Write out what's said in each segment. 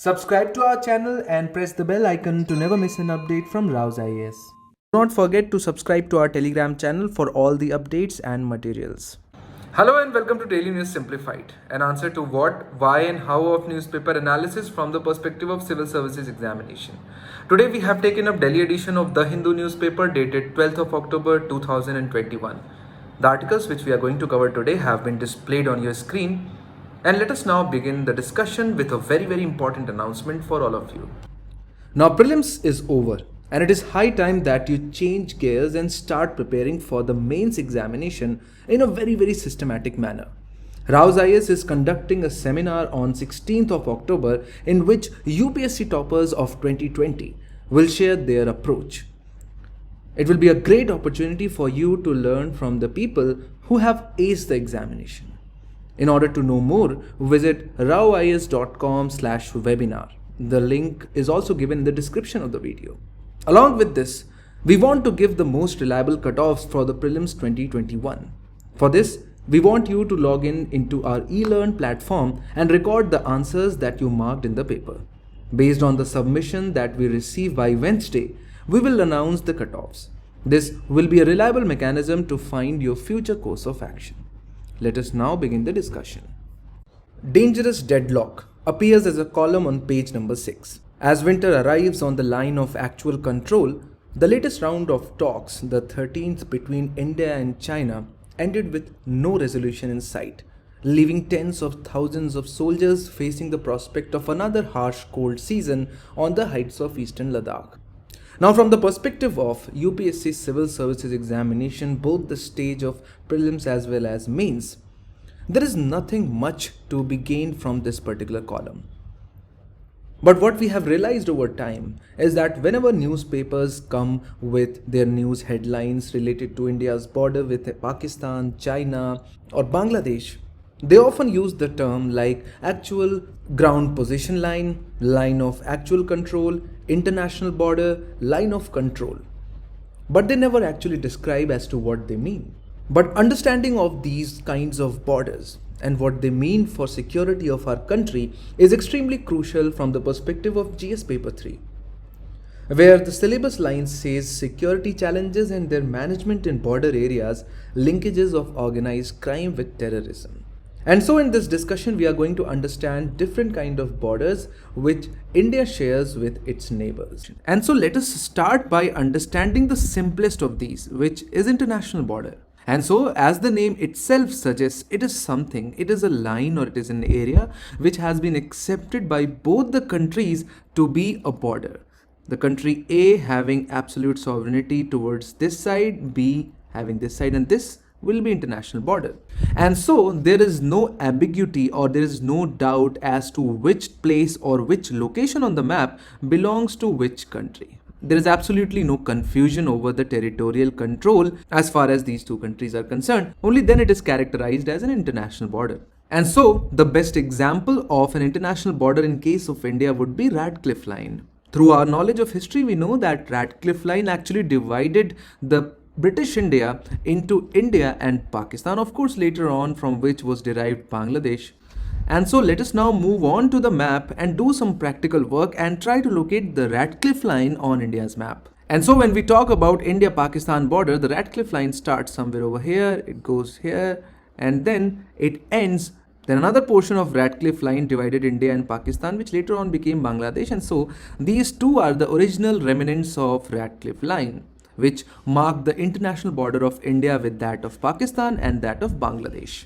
Subscribe to our channel and press the bell icon to never miss an update from RAU'S IAS. Do not forget to subscribe to our Telegram channel for all the updates and materials. Hello and welcome to Daily News Simplified, an answer to what, why and how of newspaper analysis from the perspective of civil services examination. Today we have taken up Delhi edition of The Hindu newspaper dated 12th of October 2021. The articles which we are going to cover today have been displayed on your screen, and let us now begin the discussion with a very important announcement for all of you. Now prelims is over and it is high time that you change gears and start preparing for the mains examination in a very systematic manner. RAU'S IAS is conducting a seminar on 16th of October in which UPSC toppers of 2020 will share their approach. It will be a great opportunity for you to learn from the people who have aced the examination. In order to know more, visit rauis.com/webinar. The link is also given in the description of the video. Along with this, we want to give the most reliable cutoffs for the prelims 2021. For this, we want you to log into our ELEARN platform and record the answers that you marked in the paper. Based on the submission that we receive by Wednesday, we will announce the cutoffs. This will be a reliable mechanism to find your future course of action. Let us now begin the discussion. Dangerous deadlock appears as a column on page number 6. As winter arrives on the line of actual control, the latest round of talks, the 13th between India and China, ended with no resolution in sight, leaving tens of thousands of soldiers facing the prospect of another harsh cold season on the heights of eastern Ladakh. Now, from the perspective of UPSC Civil Services examination, both the stage of prelims as well as mains, there is nothing much to be gained from this particular column. But what we have realized over time is that whenever newspapers come with their news headlines related to India's border with Pakistan, China or Bangladesh, they often use the term like actual ground position line, line of actual control, international border, line of control. But they never actually describe as to what they mean. But understanding of these kinds of borders and what they mean for security of our country is extremely crucial from the perspective of GS paper 3, where the syllabus line says security challenges and their management in border areas, linkages of organized crime with terrorism. And so in this discussion, we are going to understand different kind of borders which India shares with its neighbors. And so let us start by understanding the simplest of these, which is international border. And so as the name itself suggests, it is a line or it is an area which has been accepted by both the countries to be a border. The country A having absolute sovereignty towards this side, B having this side, and this will be international border. And so there is no ambiguity or there is no doubt as to which place or which location on the map belongs to which country. There is absolutely no confusion over the territorial control as far as these two countries are concerned. Only then it is characterized as an international border. And so the best example of an international border in case of India would be Radcliffe Line. Through our knowledge of history, we know that Radcliffe Line actually divided the British India into India and Pakistan, of course later on from which was derived Bangladesh. And so let us now move on to the map and do some practical work and try to locate the Radcliffe Line on India's map. And so when we talk about India-Pakistan border, the Radcliffe Line starts somewhere over here, it goes here, and then it ends. Then another portion of Radcliffe Line divided India and Pakistan, which later on became Bangladesh. And so these two are the original remnants of Radcliffe Line, which mark the international border of India with that of Pakistan and that of Bangladesh.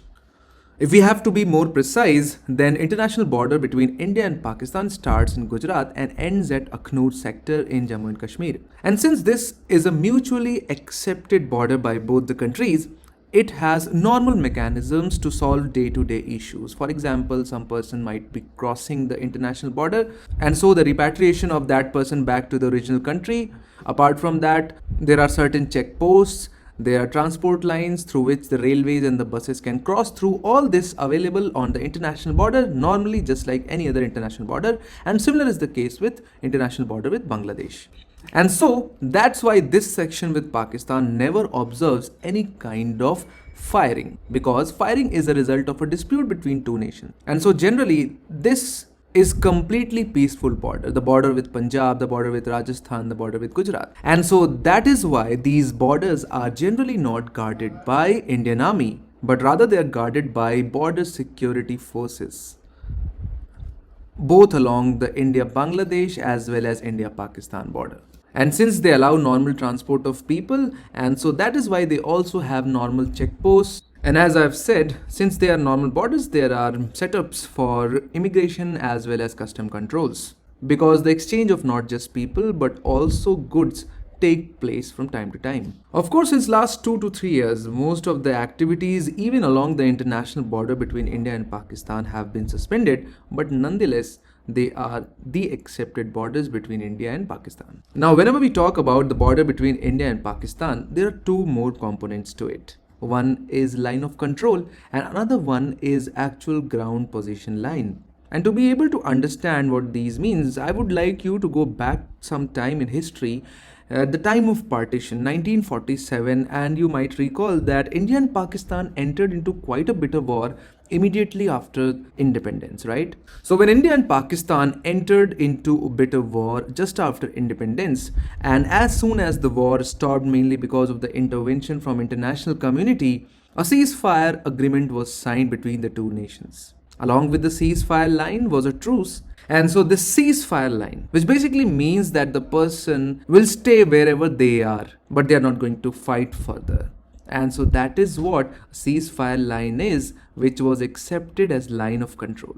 If we have to be more precise, then international border between India and Pakistan starts in Gujarat and ends at Akhnoor sector in Jammu and Kashmir. And since this is a mutually accepted border by both the countries, it has normal mechanisms to solve day-to-day issues. For example, some person might be crossing the international border, and so the repatriation of that person back to the original country. Apart from that, there are certain checkposts, there are transport lines through which the railways and the buses can cross through. All this available on the international border, normally just like any other international border, and similar is the case with international border with Bangladesh. And so that's why this section with Pakistan never observes any kind of firing, because firing is a result of a dispute between two nations. And so generally this is completely peaceful border. The border with Punjab, the border with Rajasthan, the border with Gujarat. And so that is why these borders are generally not guarded by Indian Army, but rather they are guarded by border security forces, both along the India-Bangladesh as well as India-Pakistan border. And since they allow normal transport of people, and so that is why they also have normal checkposts. And as I've said, since they are normal borders, there are setups for immigration as well as custom controls, because the exchange of not just people but also goods take place from time to time. Of course, since last 2 to 3 years, most of the activities even along the international border between India and Pakistan have been suspended, but nonetheless, they are the accepted borders between India and Pakistan. Now, whenever we talk about the border between India and Pakistan, there are two more components to it. One is line of control and another one is actual ground position line. And to be able to understand what these means, I would like you to go back some time in history at the time of partition, 1947, and you might recall that India and Pakistan entered into quite a bit of war immediately after independence, right? So when India and Pakistan entered into a bit of war just after independence, and as soon as the war stopped, mainly because of the intervention from international community, a ceasefire agreement was signed between the two nations. Along with the ceasefire line was a truce. And so this ceasefire line, which basically means that the person will stay wherever they are, but they are not going to fight further. And so that is what a ceasefire line is, which was accepted as line of control.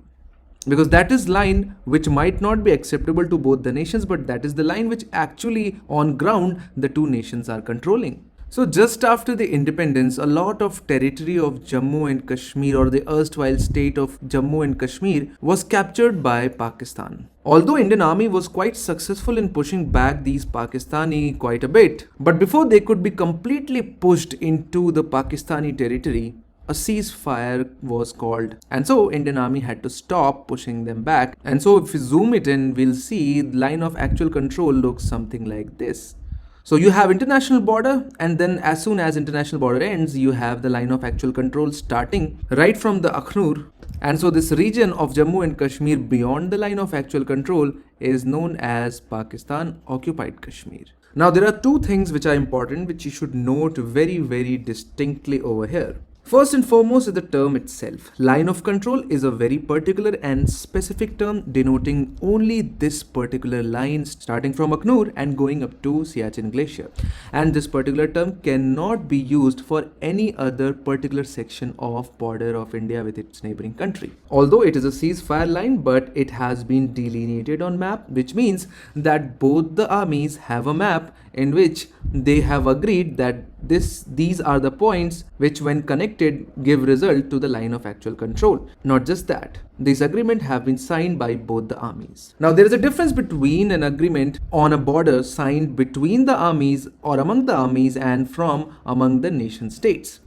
Because that is line which might not be acceptable to both the nations, but that is the line which actually on ground the two nations are controlling. So just after the independence, a lot of territory of Jammu and Kashmir, or the erstwhile state of Jammu and Kashmir, was captured by Pakistan. Although Indian Army was quite successful in pushing back these Pakistani quite a bit, but before they could be completely pushed into the Pakistani territory, a ceasefire was called, and so Indian Army had to stop pushing them back. And so if we zoom it in, we'll see the line of actual control looks something like this. So you have international border, and then as soon as international border ends, you have the line of actual control starting right from the Akhnur. And so this region of Jammu and Kashmir beyond the line of actual control is known as Pakistan occupied Kashmir. Now there are two things which are important, which you should note very, very distinctly over here. First and foremost is the term itself. Line of control is a very particular and specific term denoting only this particular line starting from Akhnur and going up to Siachen Glacier. And this particular term cannot be used for any other particular section of border of India with its neighboring country. Although it is a ceasefire line, but it has been delineated on map, which means that both the armies have a map in which they have agreed that these are the points which when connected give result to the line of actual control. Not just that, these agreements have been signed by both the armies. Now there is a difference between an agreement on a border signed between the armies or among the armies and from among the nation states.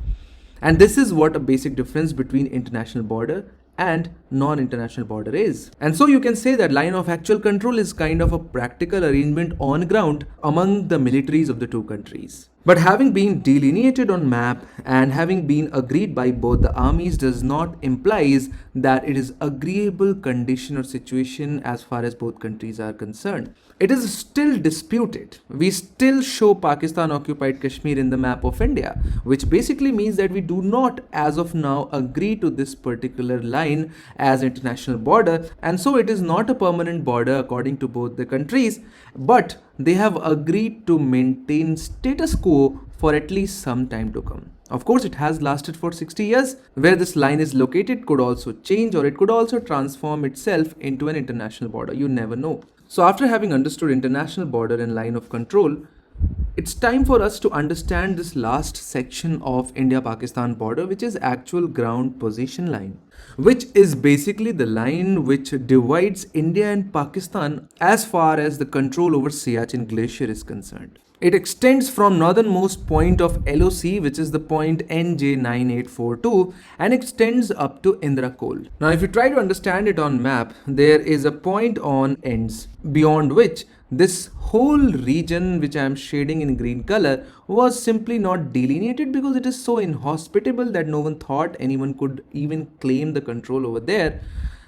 And this is what a basic difference between international border and non-international border is. And so you can say that line of actual control is kind of a practical arrangement on ground among the militaries of the two countries. But having been delineated on map and having been agreed by both the armies does not implies that it is agreeable condition or situation as far as both countries are concerned. It is still disputed. We still show Pakistan occupied Kashmir in the map of India, which basically means that we do not as of now agree to this particular line as international border, and so it is not a permanent border according to both the countries, but they have agreed to maintain status quo for at least some time to come. Of course, it has lasted for 60 years. Where this line is located could also change, or it could also transform itself into an international border. You never know. So after having understood international border and line of control, it's time for us to understand this last section of India-Pakistan border, which is actual ground position line, which is basically the line which divides India and Pakistan as far as the control over Siachen Glacier is concerned. It extends from northernmost point of LOC, which is the point NJ9842, and extends up to Indra Col. Now if you try to understand it on map, there is a point on ends, beyond which this whole region which I am shading in green color was simply not delineated because it is so inhospitable that no one thought anyone could even claim the control over there.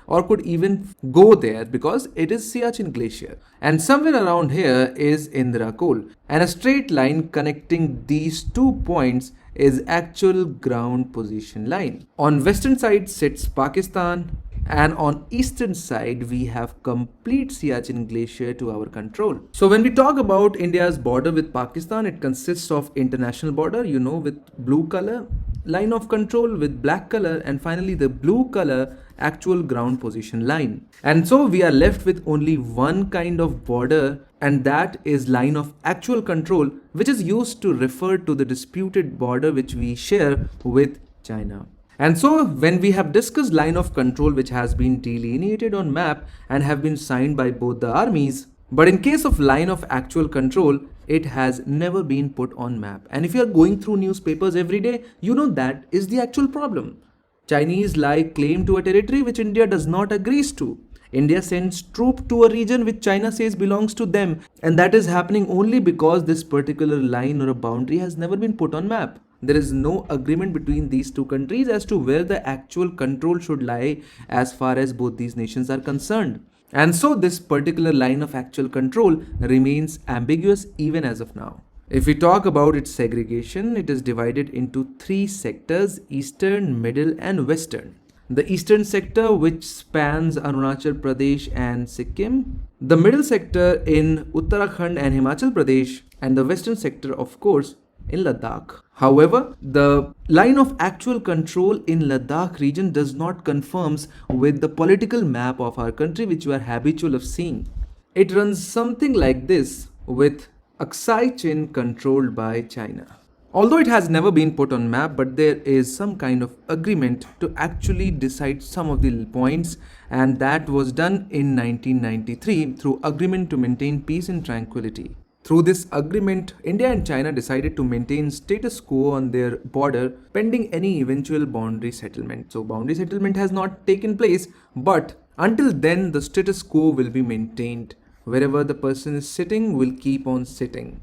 or could even go there because it is 𝐔𝐏𝐻𝐻 Glacier. And somewhere around here is Indra Col. And a straight line connecting these 2 points is actual ground position line. On western side sits Pakistan, and on eastern side we have complete 𝐔𝐏𝐻𝐻 Glacier to our control. So when we talk about India's border with Pakistan, it consists of international border, with blue color, line of control with black color, and finally the blue color actual ground position line. And so we are left with only one kind of border, and that is line of actual control, which is used to refer to the disputed border which we share with China. And so when we have discussed line of control which has been delineated on map and have been signed by both the armies, but in case of line of actual control, it has never been put on map. And if you are going through newspapers every day, that is the actual problem. Chinese lie claim to a territory which India does not agree to. India sends troops to a region which China says belongs to them, and that is happening only because this particular line or a boundary has never been put on map. There is no agreement between these two countries as to where the actual control should lie as far as both these nations are concerned. And so this particular line of actual control remains ambiguous even as of now. If we talk about its segregation, it is divided into 3 sectors: eastern, middle and western. The eastern sector, which spans Arunachal Pradesh and Sikkim, the middle sector in Uttarakhand and Himachal Pradesh, and the western sector, of course, in Ladakh. However, the line of actual control in Ladakh region does not conforms with the political map of our country which you are habitual of seeing. It runs something like this, with Aksai Chin controlled by China. Although it has never been put on map, but there is some kind of agreement to actually decide some of the points, and that was done in 1993 through agreement to maintain peace and tranquility. Through this agreement, India and China decided to maintain status quo on their border pending any eventual boundary settlement. So boundary settlement has not taken place, but until then the status quo will be maintained. Wherever the person is sitting will keep on sitting.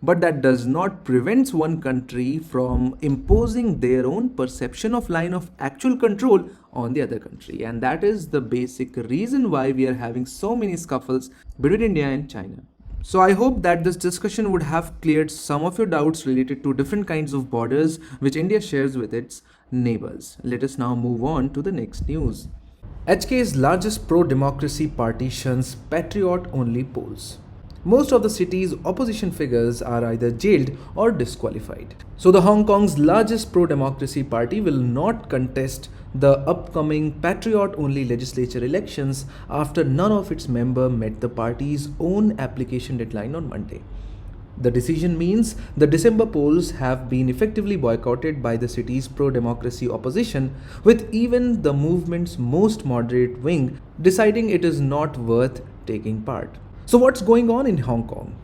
But that does not prevent one country from imposing their own perception of line of actual control on the other country. And that is the basic reason why we are having so many scuffles between India and China. So I hope that this discussion would have cleared some of your doubts related to different kinds of borders which India shares with its neighbors. Let us now move on to the next news. HK's largest pro-democracy party shuns patriot-only polls. Most of the city's opposition figures are either jailed or disqualified. So the Hong Kong's largest pro-democracy party will not contest the upcoming patriot-only legislature elections after none of its members met the party's own application deadline on Monday. The decision means the December polls have been effectively boycotted by the city's pro-democracy opposition, with even the movement's most moderate wing deciding it is not worth taking part. So what's going on in Hong Kong?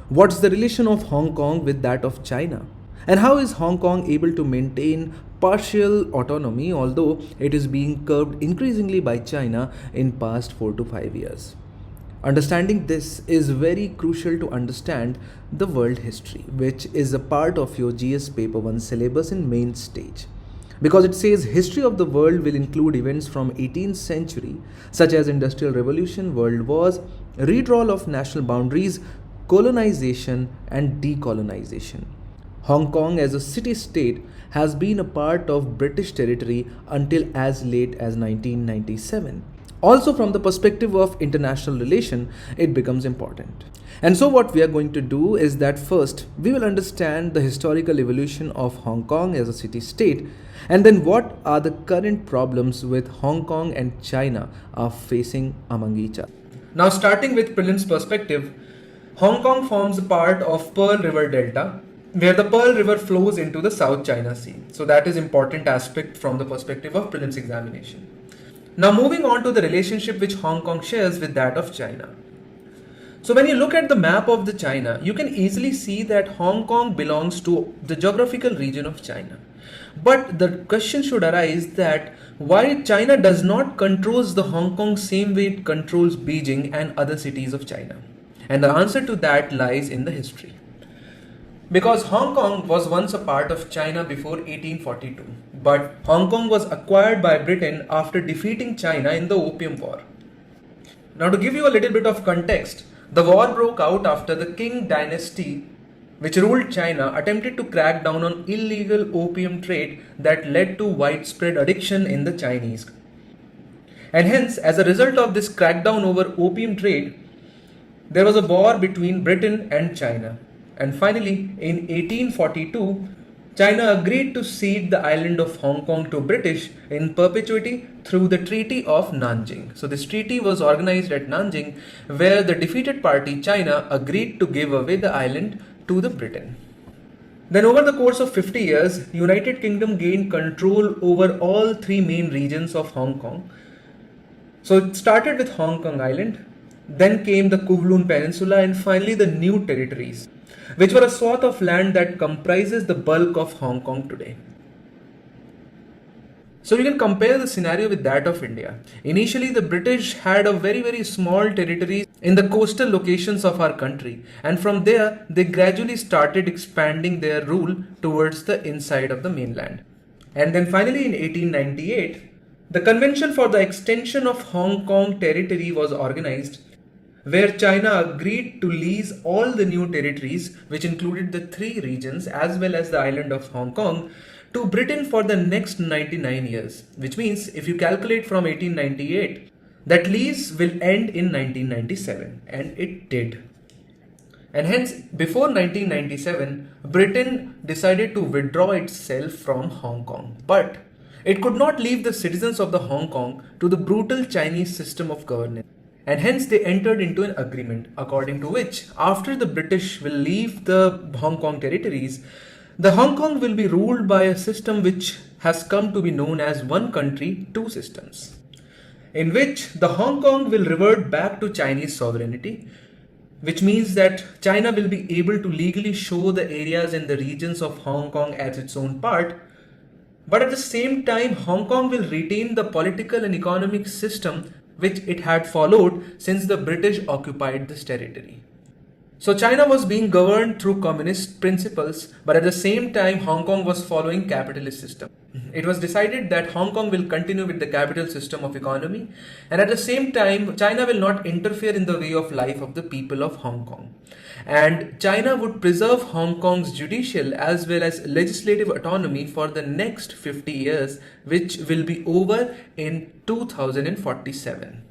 What's the relation of Hong Kong with that of China? And how is Hong Kong able to maintain partial autonomy, although it is being curbed increasingly by China in past 4 to 5 years? Understanding this is very crucial to understand the world history, which is a part of your GS paper 1 syllabus in main stage. Because it says history of the world will include events from 18th century such as Industrial Revolution, World Wars, redrawal of national boundaries, colonization and decolonization. Hong Kong as a city-state has been a part of British territory until as late as 1997. Also from the perspective of international relation, it becomes important. And so what we are going to do is that first we will understand the historical evolution of Hong Kong as a city-state, and then what are the current problems with Hong Kong and China are facing among each other. Now starting with prelims perspective, Hong Kong forms a part of Pearl River Delta, where the Pearl River flows into the South China Sea. So that is important aspect from the perspective of prelims examination. Now moving on to the relationship which Hong Kong shares with that of China. So when you look at the map of the China, you can easily see that Hong Kong belongs to the geographical region of China. But the question should arise that why China does not control the Hong Kong same way it controls Beijing and other cities of China. And the answer to that lies in the history. Because Hong Kong was once a part of China before 1842. But Hong Kong was acquired by Britain after defeating China in the Opium War. Now, to give you a little bit of context, the war broke out after the Qing dynasty, which ruled China, attempted to crack down on illegal opium trade that led to widespread addiction in the Chinese. And hence, as a result of this crackdown over opium trade, there was a war between Britain and China. And finally, in 1842, China agreed to cede the island of Hong Kong to British in perpetuity through the Treaty of Nanjing. So this treaty was organized at Nanjing, where the defeated party, China, agreed to give away the island to the Britain. Then over the course of 50 years, United Kingdom gained control over all three main regions of Hong Kong. So it started with Hong Kong Island, then came the Kowloon Peninsula, and finally the new territories, which were a swath of land that comprises the bulk of Hong Kong today. So you can compare the scenario with that of India. Initially, the British had a very small territory in the coastal locations of our country, and from there they gradually started expanding their rule towards the inside of the mainland. And then finally in 1898, the Convention for the Extension of Hong Kong Territory was organized, where China agreed to lease all the new territories, which included the three regions as well as the island of Hong Kong, to Britain for the next 99 years, which means if you calculate from 1898, that lease will end in 1997, and it did. And hence, before 1997, Britain decided to withdraw itself from Hong Kong, but it could not leave the citizens of the Hong Kong to the brutal Chinese system of governance. And hence they entered into an agreement according to which, after the British will leave the Hong Kong territories, the Hong Kong will be ruled by a system which has come to be known as one country, two systems, in which the Hong Kong will revert back to Chinese sovereignty, which means that China will be able to legally show the areas and the regions of Hong Kong as its own part. But at the same time, Hong Kong will retain the political and economic system which it had followed since the British occupied this territory. So China was being governed through communist principles, but at the same time Hong Kong was following capitalist system. It was decided that Hong Kong will continue with the capital system of economy, and at the same time China will not interfere in the way of life of the people of Hong Kong. And China would preserve Hong Kong's judicial as well as legislative autonomy for the next 50 years, which will be over in 2047.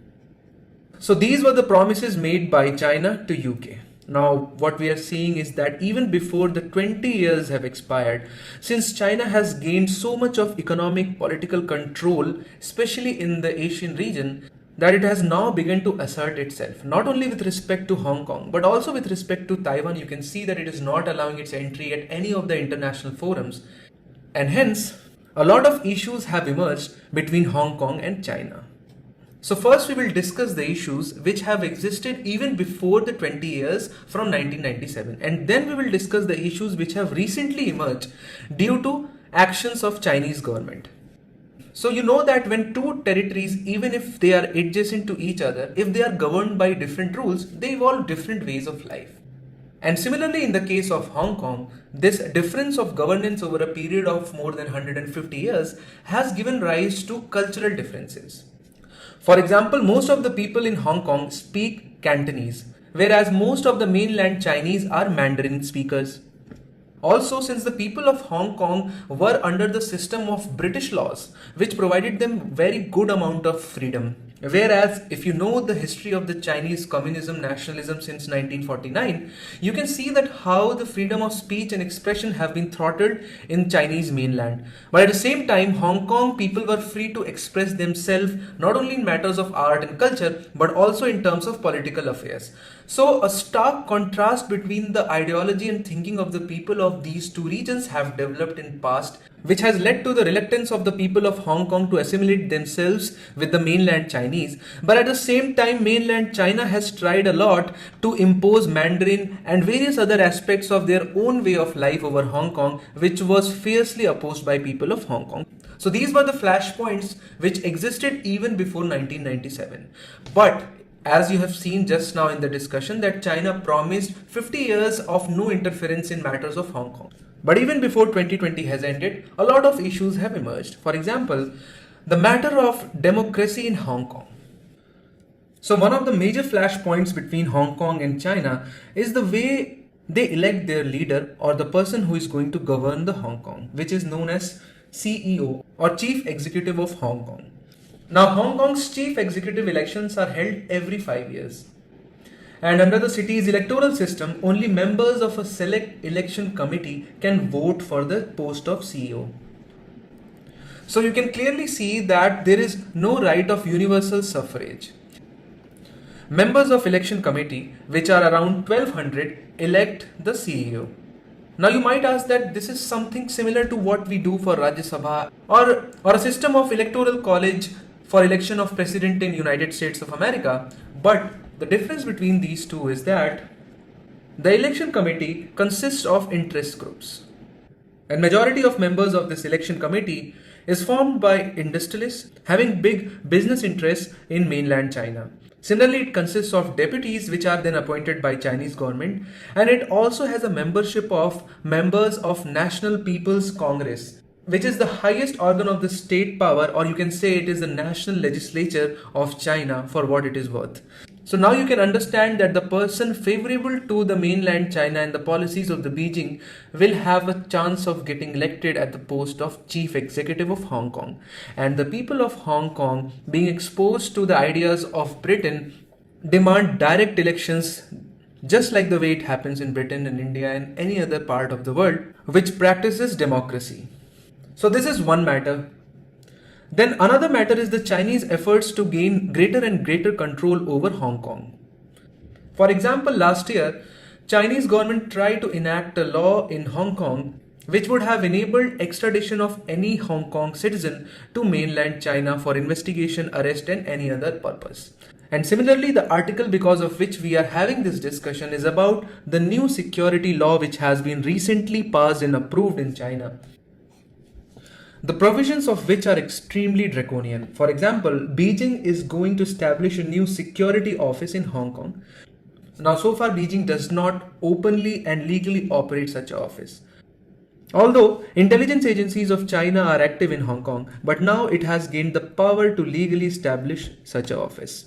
So these were the promises made by China to UK. Now, what we are seeing is that even before the 20 years have expired, since China has gained so much of economic political control, especially in the Asian region, that it has now begun to assert itself, not only with respect to Hong Kong, but also with respect to Taiwan. You can see that it is not allowing its entry at any of the international forums. And hence, a lot of issues have emerged between Hong Kong and China. So first we will discuss the issues which have existed even before the 20 years from 1997, and then we will discuss the issues which have recently emerged due to actions of Chinese government. So you know that when two territories, even if they are adjacent to each other, if they are governed by different rules, they evolve different ways of life. And similarly in the case of Hong Kong, this difference of governance over a period of more than 150 years has given rise to cultural differences. For example, most of the people in Hong Kong speak Cantonese, whereas most of the mainland Chinese are Mandarin speakers. Also, since the people of Hong Kong were under the system of British laws, which provided them very good amount of freedom. Whereas, if you know the history of the Chinese communism, nationalism since 1949, you can see that how the freedom of speech and expression have been throttled in Chinese mainland. But at the same time, Hong Kong people were free to express themselves not only in matters of art and culture, but also in terms of political affairs. So a stark contrast between the ideology and thinking of the people of these two regions have developed in past, which has led to the reluctance of the people of Hong Kong to assimilate themselves with the mainland Chinese. But at the same time, mainland China has tried a lot to impose Mandarin and various other aspects of their own way of life over Hong Kong, which was fiercely opposed by people of Hong Kong. So these were the flashpoints which existed even before 1997. But as you have seen just now in the discussion, that China promised 50 years of no interference in matters of Hong Kong. But even before 2020 has ended, a lot of issues have emerged. For example, the matter of democracy in Hong Kong. So one of the major flashpoints between Hong Kong and China is the way they elect their leader or the person who is going to govern the Hong Kong, which is known as CEO or Chief Executive of Hong Kong. Now Hong Kong's chief executive elections are held every 5 years. And under the city's electoral system, only members of a select election committee can vote for the post of CEO. So you can clearly see that there is no right of universal suffrage. Members of election committee, which are around 1200, elect the CEO. Now you might ask that this is something similar to what we do for Rajya Sabha or a system of electoral college for election of president in United States of America. But the difference between these two is that the election committee consists of interest groups. And majority of members of this election committee is formed by industrialists having big business interests in mainland China. Similarly, it consists of deputies which are then appointed by Chinese government, and it also has a membership of members of National People's Congress, which is the highest organ of the state power, or you can say it is the national legislature of China for what it is worth. So now you can understand that the person favorable to the mainland China and the policies of the Beijing will have a chance of getting elected at the post of Chief Executive of Hong Kong. And the people of Hong Kong, being exposed to the ideas of Britain, demand direct elections just like the way it happens in Britain and India and any other part of the world which practices democracy. So this is one matter. Then another matter is the Chinese efforts to gain greater and greater control over Hong Kong. For example, last year, Chinese government tried to enact a law in Hong Kong which would have enabled extradition of any Hong Kong citizen to mainland China for investigation, arrest and any other purpose. And similarly, the article because of which we are having this discussion is about the new security law which has been recently passed and approved in China, the provisions of which are extremely draconian. For example, Beijing is going to establish a new security office in Hong Kong. Now, so far, Beijing does not openly and legally operate such an office. Although intelligence agencies of China are active in Hong Kong, but now it has gained the power to legally establish such an office.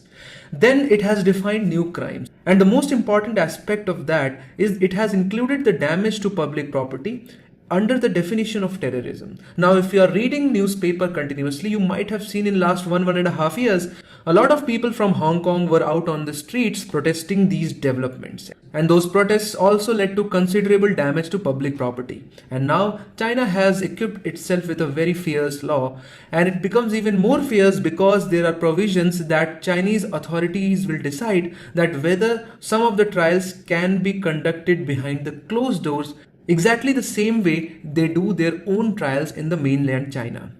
Then it has defined new crimes. And the most important aspect of that is it has included the damage to public property under the definition of terrorism. Now, if you are reading newspaper continuously, you might have seen in last 1.5 years, a lot of people from Hong Kong were out on the streets protesting these developments. And those protests also led to considerable damage to public property. And now China has equipped itself with a very fierce law, and it becomes even more fierce because there are provisions that Chinese authorities will decide that whether some of the trials can be conducted behind the closed doors exactly the same way they do their own trials in the mainland China.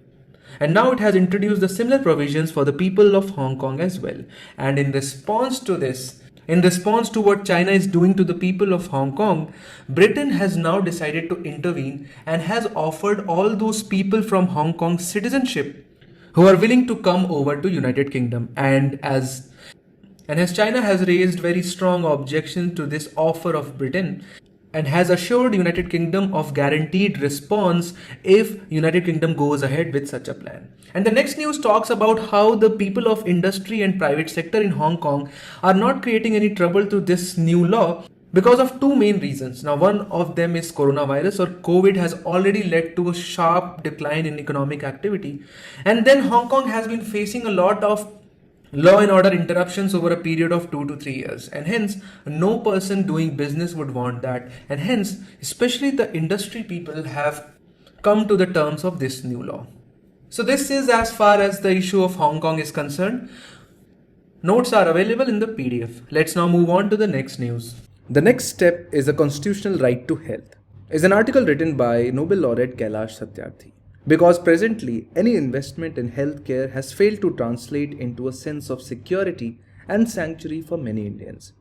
And now it has introduced the similar provisions for the people of Hong Kong as well. And in response to this, in response to what China is doing to the people of Hong Kong, Britain has now decided to intervene and has offered all those people from Hong Kong citizenship who are willing to come over to United Kingdom. And as China has raised very strong objections to this offer of Britain, and has assured United Kingdom of guaranteed response if United Kingdom goes ahead with such a plan. And the next news talks about how the people of industry and private sector in Hong Kong are not creating any trouble to this new law because of two main reasons. Now, one of them is coronavirus, or COVID, has already led to a sharp decline in economic activity. And then Hong Kong has been facing a lot of law and order interruptions over a period of 2 to 3 years, and hence no person doing business would want that, and hence especially the industry people have come to the terms of this new law. So this is as far as the issue of Hong Kong is concerned. Notes are available in the PDF. Let's now move on to the next news. The next step is the constitutional right to health. Is an article written by Nobel laureate 𝐀𝐧𝐬𝐻 Satyarthi. Because presently, any investment in healthcare has failed to translate into a sense of security and sanctuary for many Indians.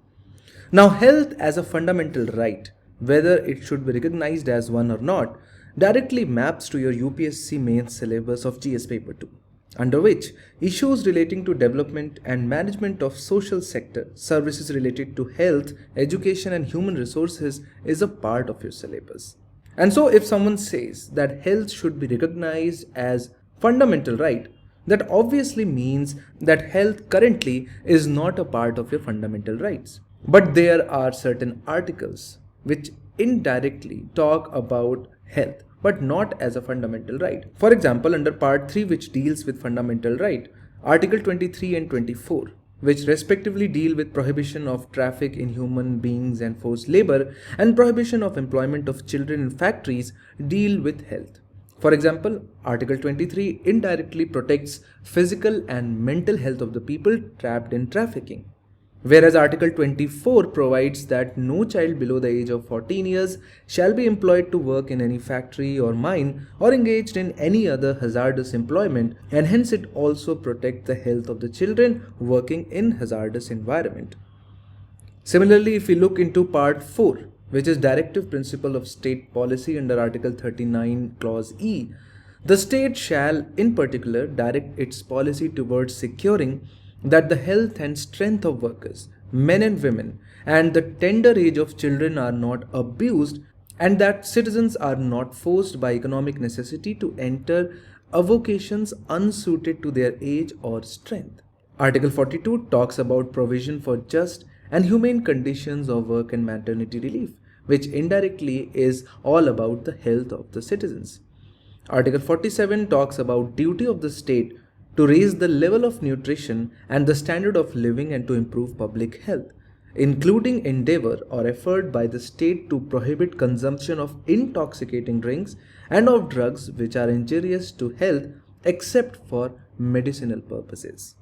Now, health as a fundamental right, whether it should be recognized as one or not, directly maps to your UPSC mains syllabus of GS Paper 2, under which issues relating to development and management of social sector, services related to health, education and human resources is a part of your syllabus. And so if someone says that health should be recognized as fundamental right, that obviously means that health currently is not a part of your fundamental rights. But there are certain articles which indirectly talk about health, but not as a fundamental right. For example, under Part 3, which deals with fundamental right, Article 23 and 24, which respectively deal with prohibition of traffic in human beings and forced labor, and prohibition of employment of children in factories, deal with health. For example, Article 23 indirectly protects physical and mental health of the people trapped in trafficking, whereas Article 24 provides that no child below the age of 14 years shall be employed to work in any factory or mine or engaged in any other hazardous employment, and hence it also protects the health of the children working in hazardous environment. Similarly, if we look into Part 4, which is Directive Principle of State Policy under Article 39, Clause E, the state shall in particular direct its policy towards securing that the health and strength of workers, men and women, and the tender age of children are not abused, and that citizens are not forced by economic necessity to enter avocations unsuited to their age or strength. Article 42 talks about provision for just and humane conditions of work and maternity relief, which indirectly is all about the health of the citizens. Article 47 talks about duty of the state to raise the level of nutrition and the standard of living and to improve public health, including endeavor or effort by the state to prohibit consumption of intoxicating drinks and of drugs which are injurious to health except for medicinal purposes.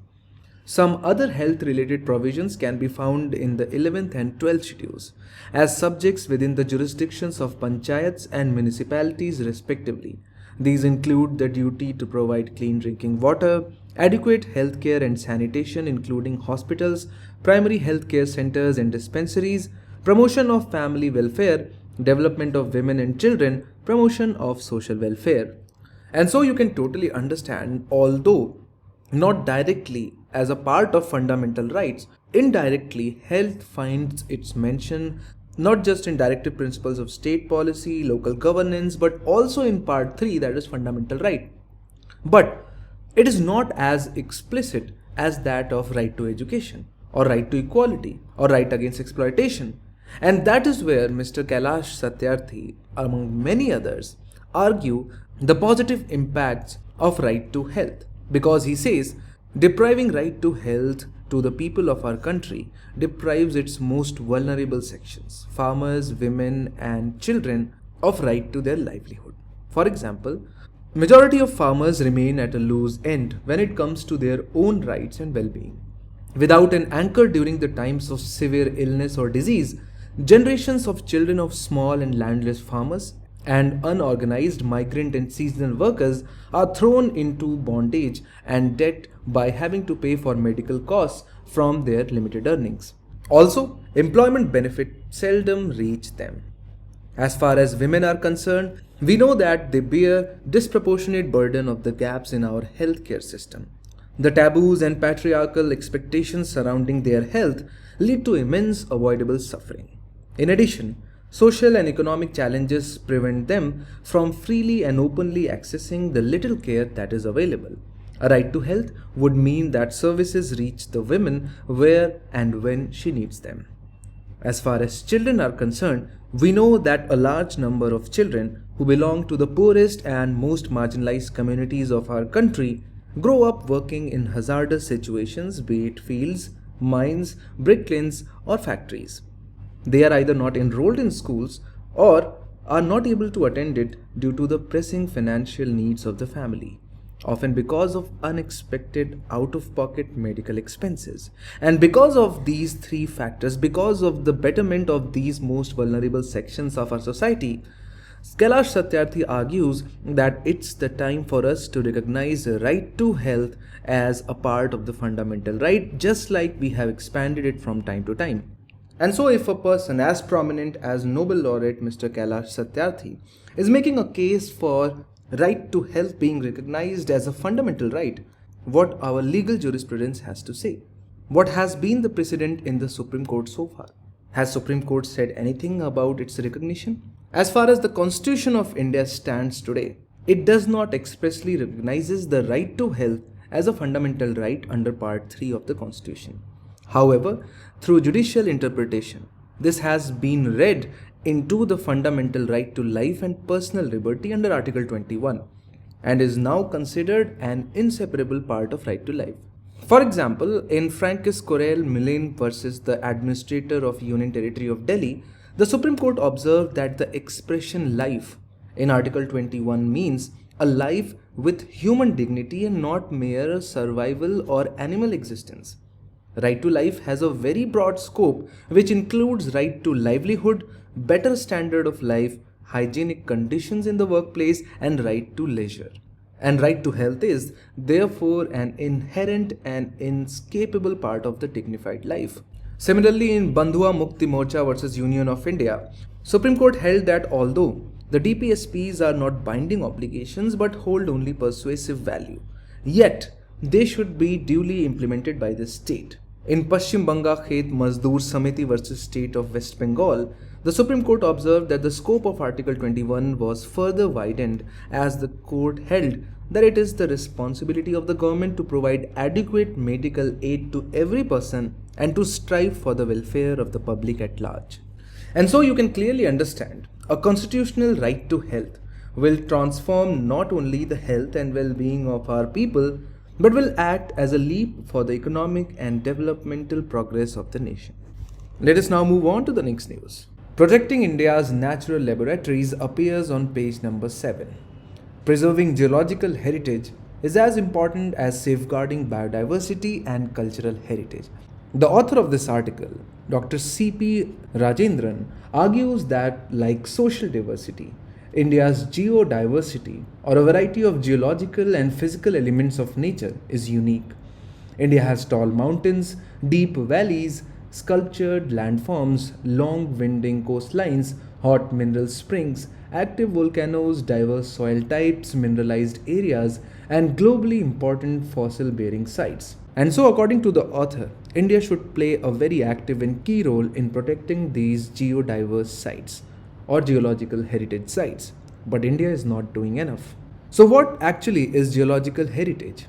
Some other health-related provisions can be found in the 11th and 12th schedules as subjects within the jurisdictions of panchayats and municipalities respectively. These include the duty to provide clean drinking water, adequate healthcare and sanitation including hospitals, primary healthcare centers and dispensaries, promotion of family welfare, development of women and children, promotion of social welfare. And so you can totally understand, although not directly as a part of fundamental rights, indirectly health finds its mention not just in directive principles of state policy, local governance, but also in Part 3, that is fundamental right. But it is not as explicit as that of right to education, or right to equality, or right against exploitation. And that is where Mr. Kailash Satyarthi, among many others, argue the positive impacts of right to health, because he says depriving right to health to the people of our country deprives its most vulnerable sections, farmers, women and children, of right to their livelihood. For example, majority of farmers remain at a loose end when it comes to their own rights and well-being. Without an anchor during the times of severe illness or disease, generations of children of small and landless farmers and unorganized migrant and seasonal workers are thrown into bondage and debt by having to pay for medical costs from their limited earnings. Also, employment benefits seldom reach them. As far as women are concerned, we know that they bear disproportionate burden of the gaps in our healthcare system. The taboos and patriarchal expectations surrounding their health lead to immense avoidable suffering. In addition, social and economic challenges prevent them from freely and openly accessing the little care that is available. A right to health would mean that services reach the women where and when she needs them. As far as children are concerned, we know that a large number of children who belong to the poorest and most marginalized communities of our country grow up working in hazardous situations, be it fields, mines, brick kilns, or factories. They are either not enrolled in schools or are not able to attend it due to the pressing financial needs of the family, often because of unexpected out-of-pocket medical expenses. And because of these three factors, because of the betterment of these most vulnerable sections of our society, Kailash Satyarthi argues that it's the time for us to recognize the right to health as a part of the fundamental right, just like we have expanded it from time to time. And so if a person as prominent as Nobel laureate Mr. Kailash Satyarthi is making a case for right to health being recognized as a fundamental right, what our legal jurisprudence has to say? What has been the precedent in the Supreme Court so far? Has Supreme Court said anything about its recognition? As far as the Constitution of India stands today, it does not expressly recognizes the right to health as a fundamental right under Part 3 of the Constitution. However, through judicial interpretation, this has been read into the fundamental right to life and personal liberty under Article 21 and is now considered an inseparable part of right to life. For example, in Francis Corel Millen versus the Administrator of Union Territory of Delhi, the Supreme Court observed that the expression life in Article 21 means a life with human dignity and not mere survival or animal existence. Right to life has a very broad scope which includes right to livelihood, better standard of life, hygienic conditions in the workplace, and right to leisure. And right to health is therefore an inherent and inescapable part of the dignified life. Similarly, in Bandhua Mukti Morcha versus Union of India, Supreme Court held that although the DPSPs are not binding obligations but hold only persuasive value, yet they should be duly implemented by the state. In Paschim Banga Khet Mazdoor Samiti versus State of West Bengal, the Supreme Court observed that the scope of Article 21 was further widened as the court held that it is the responsibility of the government to provide adequate medical aid to every person and to strive for the welfare of the public at large. And so you can clearly understand a constitutional right to health will transform not only the health and well-being of our people, but will act as a leap for the economic and developmental progress of the nation. Let us now move on to the next news. Protecting India's natural laboratories appears on page number 7. Preserving geological heritage is as important as safeguarding biodiversity and cultural heritage. The author of this article, Dr. C.P. Rajendran, argues that, like social diversity, India's geodiversity, or a variety of geological and physical elements of nature, is unique. India has tall mountains, deep valleys, sculptured landforms, long winding coastlines, hot mineral springs, active volcanoes, diverse soil types, mineralized areas, and globally important fossil-bearing sites. And so, according to the author, India should play a very active and key role in protecting these geodiverse sites or geological heritage sites. But India is not doing enough. So what actually is geological heritage?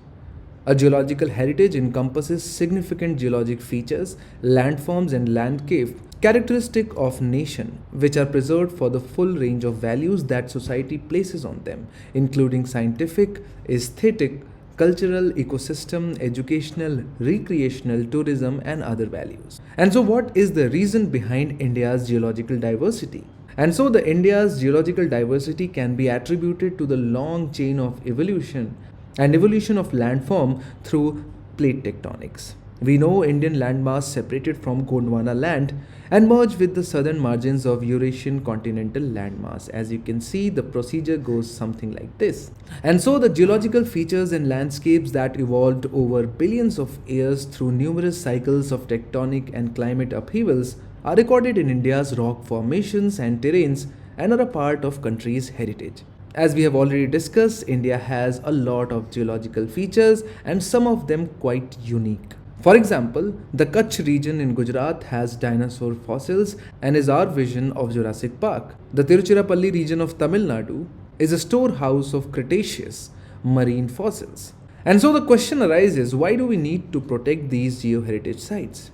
A geological heritage encompasses significant geologic features, landforms and landscape characteristic of nation which are preserved for the full range of values that society places on them, including scientific, aesthetic, cultural, ecosystem, educational, recreational, tourism and other values. And so what is the reason behind India's geological diversity? And so the India's geological diversity can be attributed to the long chain of evolution and evolution of landform through plate tectonics. We know Indian landmass separated from Gondwana land and merged with the southern margins of Eurasian continental landmass. As you can see, the procedure goes something like this. And so the geological features and landscapes that evolved over billions of years through numerous cycles of tectonic and climate upheavals are recorded in India's rock formations and terrains and are a part of country's heritage. As we have already discussed, India has a lot of geological features and some of them quite unique. For example, the Kutch region in Gujarat has dinosaur fossils and is our vision of Jurassic Park. The Tiruchirappalli region of Tamil Nadu is a storehouse of Cretaceous marine fossils. And so the question arises, why do we need to protect these geoheritage sites?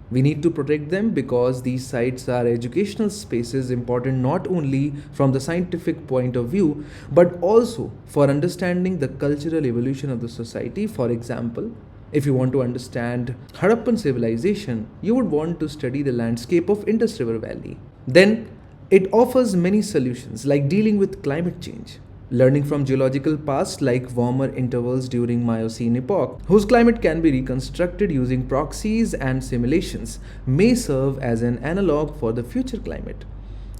We need to protect them because these sites are educational spaces important not only from the scientific point of view, but also for understanding the cultural evolution of the society. For example, if you want to understand Harappan civilization, you would want to study the landscape of Indus River Valley. Then it offers many solutions like dealing with climate change, learning from geological past like warmer intervals during Miocene epoch, whose climate can be reconstructed using proxies and simulations, may serve as an analog for the future climate.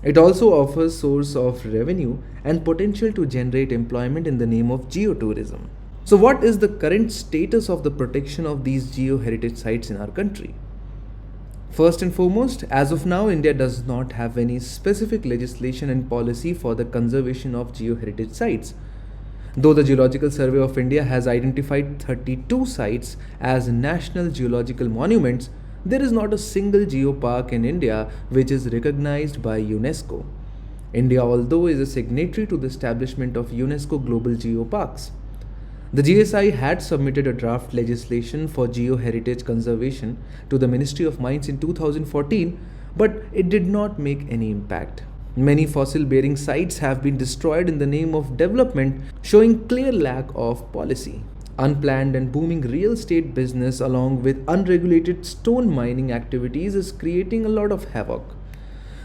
It also offers source of revenue and potential to generate employment in the name of geotourism. So what is the current status of the protection of these geoheritage sites in our country? First and foremost, as of now, India does not have any specific legislation and policy for the conservation of geoheritage sites. Though the Geological Survey of India has identified 32 sites as National Geological Monuments, there is not a single geopark in India which is recognized by UNESCO. India, although, is a signatory to the establishment of UNESCO Global Geoparks. The GSI had submitted a draft legislation for geo-heritage conservation to the Ministry of Mines in 2014, but it did not make any impact. Many fossil-bearing sites have been destroyed in the name of development, showing clear lack of policy. Unplanned and booming real estate business along with unregulated stone mining activities is creating a lot of havoc.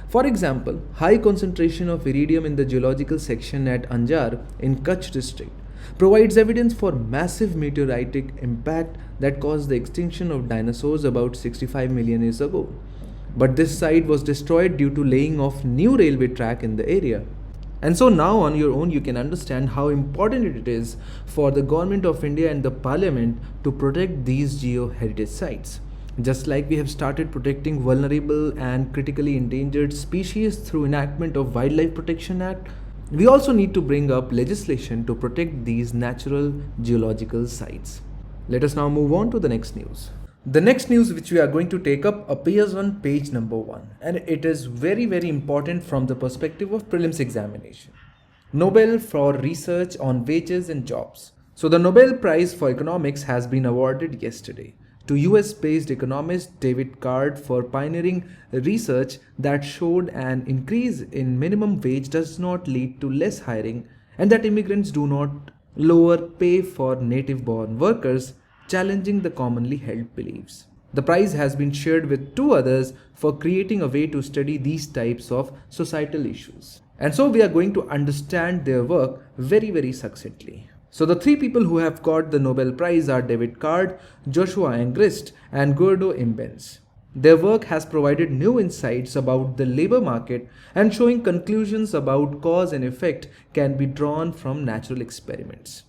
For example, high concentration of iridium in the geological section at Anjar in Kutch district provides evidence for massive meteoritic impact that caused the extinction of dinosaurs about 65 million years ago. But this site was destroyed due to laying of new railway track in the area. And so now on your own you can understand how important it is for the Government of India and the Parliament to protect these geo-heritage sites. Just like we have started protecting vulnerable and critically endangered species through enactment of Wildlife Protection Act, we also need to bring up legislation to protect these natural geological sites. Let us now move on to the next news. The next news which we are going to take up appears on page number 1, and it is very important from the perspective of prelims examination. Nobel for research on wages and jobs. So the Nobel Prize for Economics has been awarded yesterday to US-based economist David Card for pioneering research that showed an increase in minimum wage does not lead to less hiring and that immigrants do not lower pay for native-born workers, challenging the commonly held beliefs. The prize has been shared with 2 others for creating a way to study these types of societal issues. And so we are going to understand their work very succinctly. So the 3 people who have got the Nobel Prize are David Card, Joshua Angrist, and Gordo Imbens. Their work has provided new insights about the labor market and showing conclusions about cause and effect can be drawn from natural experiments.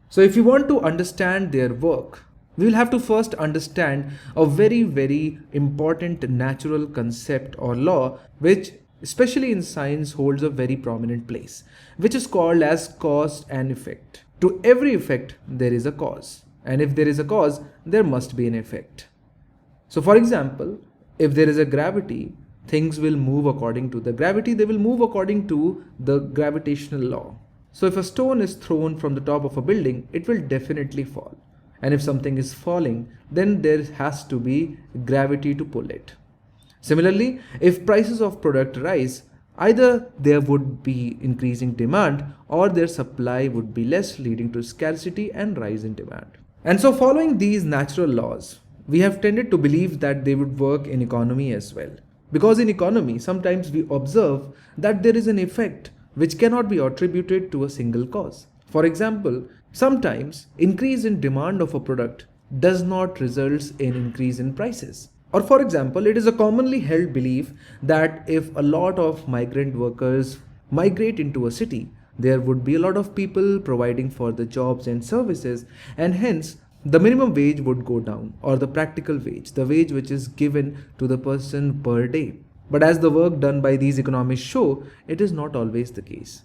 So if you want to understand their work, we will have to first understand a very important natural concept or law which especially in science holds a very prominent place, which is called as cause and effect. To every effect there is a cause, and if there is a cause there must be an effect. So for example, if there is a gravity, things will move according to the gravity, they will move according to the gravitational law. So if a stone is thrown from the top of a building, it will definitely fall. And if something is falling, then there has to be gravity to pull it. Similarly, if prices of product rise, either there would be increasing demand or their supply would be less, leading to scarcity and rise in demand. And so following these natural laws, we have tended to believe that they would work in economy as well. Because in economy, sometimes we observe that there is an effect which cannot be attributed to a single cause. For example, sometimes increase in demand of a product does not result in increase in prices. Or for example, it is a commonly held belief that if a lot of migrant workers migrate into a city, there would be a lot of people providing for the jobs and services, and hence the minimum wage would go down, or the practical wage, the wage which is given to the person per day. But as the work done by these economists show, it is not always the case.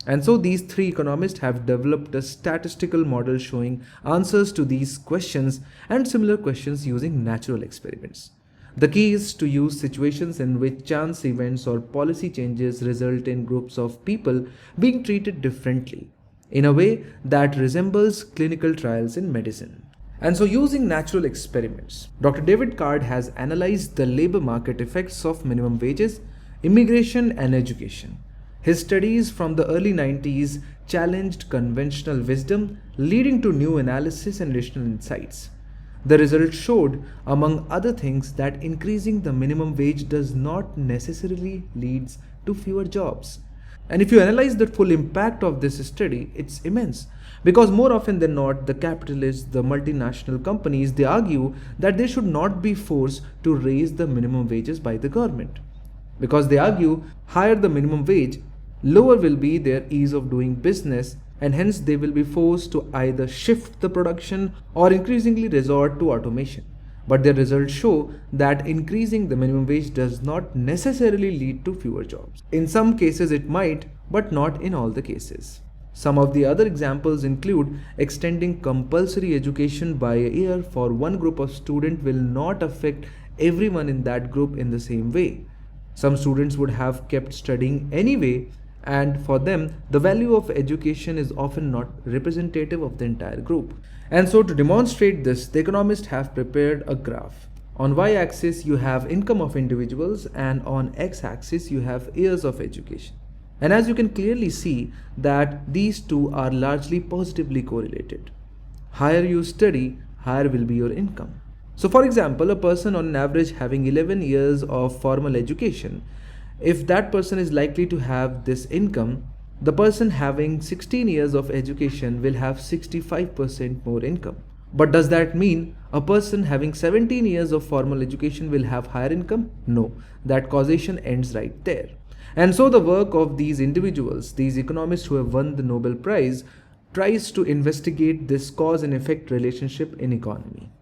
And so these 3 economists have developed a statistical model showing answers to these questions and similar questions using natural experiments. The key is to use situations in which chance events or policy changes result in groups of people being treated differently in a way that resembles clinical trials in medicine. And so using natural experiments, Dr. David Card has analyzed the labor market effects of minimum wages, immigration and education. His studies from the early 90s challenged conventional wisdom, leading to new analysis and additional insights. The results showed, among other things, that increasing the minimum wage does not necessarily lead to fewer jobs. And if you analyze the full impact of this study, it's immense. Because more often than not, the capitalists, the multinational companies, they argue that they should not be forced to raise the minimum wages by the government. Because they argue, higher the minimum wage, lower will be their ease of doing business, and hence they will be forced to either shift the production or increasingly resort to automation. But their results show that increasing the minimum wage does not necessarily lead to fewer jobs. In some cases it might, but not in all the cases. Some of the other examples include extending compulsory education by a year for one group of students will not affect everyone in that group in the same way. Some students would have kept studying anyway, and for them, the value of education is often not representative of the entire group. And so to demonstrate this, the economists have prepared a graph. On y-axis, you have income of individuals, and on x-axis, you have years of education. And as you can clearly see that these two are largely positively correlated. Higher you study, higher will be your income. So for example, a person on an average having 11 years of formal education, if that person is likely to have this income, the person having 16 years of education will have 65% more income. But does that mean a person having 17 years of formal education will have higher income? No, that causation ends right there. And so the work of these individuals, these economists who have won the Nobel Prize, tries to investigate this cause and effect relationship in economy.